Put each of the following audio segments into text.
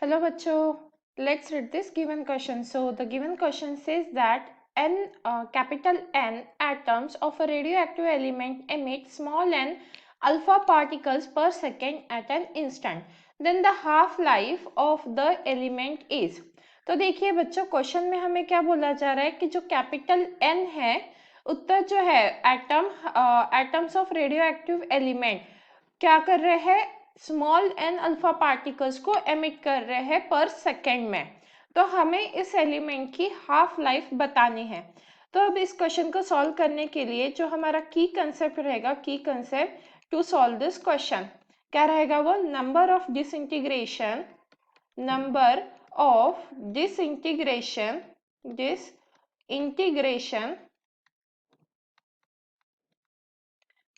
Hello bachcho, let's read this given question. So the given question says that capital N atoms of a radioactive element emit small n alpha particles per second at an instant. Then the half life of the element is. तो देखिए बच्चों question में हमें क्या बोला जा रहा है कि जो कैपिटल N है उत्तर जो है atoms of radio active element क्या कर रहे हैं, स्मॉल एन अल्फा पार्टिकल्स को एमिट कर रहे हैं पर सेकेंड में। तो हमें इस एलिमेंट की हाफ लाइफ बतानी है। तो अब इस क्वेश्चन को सॉल्व करने के लिए जो हमारा की कंसेप्ट रहेगा, की concept to solve this question क्या रहेगा, वो नंबर ऑफ डिसइंटीग्रेशन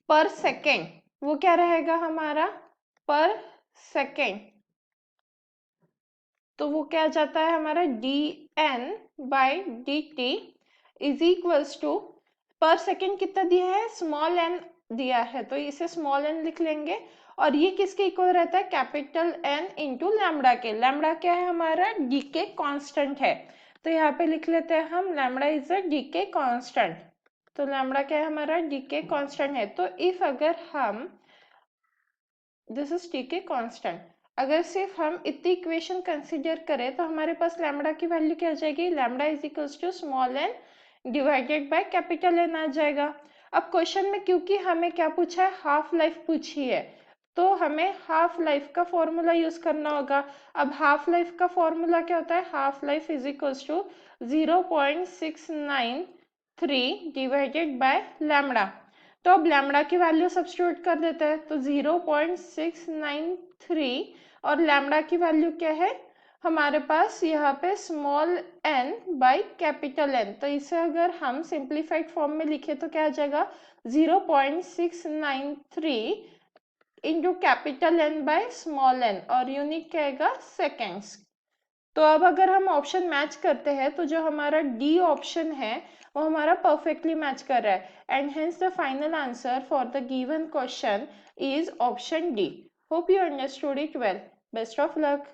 पर सेकेंड, वो क्या रहेगा हमारा पर सेकेंड। तो वो क्या जाता है हमारा dN/dt इज इक्वल्स टू, पर सेकेंड कितना दिया है, स्मॉल एन दिया है तो इसे स्मॉल एन लिख लेंगे। और ये किसके इक्वल रहता है, कैपिटल एन इंटू लैम्बडा के। लैम्बडा क्या है हमारा, डी के कॉन्स्टेंट है। तो यहाँ पे लिख लेते हैं हम लैम्बडा इज अ डी के कॉन्स्टेंट। तो लैम्बडा क्या है हमारा, डी के कॉन्स्टेंट है। तो इफ अगर हम, दिस इज टी के कॉन्स्टेंट, अगर सिर्फ हम इतनी इक्वेशन कंसीडर करें तो हमारे पास लैम्बडा की वैल्यू क्या आ जाएगी, lambda is equals to small N divided by capital N आ जाएगा। अब क्वेश्चन में क्योंकि हमें क्या पूछा है, हाफ लाइफ पूछी है, तो हमें हाफ लाइफ का फॉर्मूला यूज करना होगा। अब हाफ लाइफ का फॉर्मूला क्या होता है, half life is equals to 0.693 divided by lambda. तो अब लैम्बडा की वैल्यू सब्स्टिट्यूट कर देते हैं, तो 0.693 और लैम्बडा की वैल्यू क्या है हमारे पास यहाँ पे small N by capital N. तो इसे अगर हम सिंप्लीफाइड फॉर्म में लिखे तो क्या आ जाएगा, 0.693 into capital N by small N और यूनिट क्या आएगा, सेकेंड्स। तो अब अगर हम ऑप्शन मैच करते हैं तो जो हमारा डी ऑप्शन है वो हमारा परफेक्टली मैच कर रहा है and hence the final answer for the given question is option D. Hope you understood it well. Best of luck.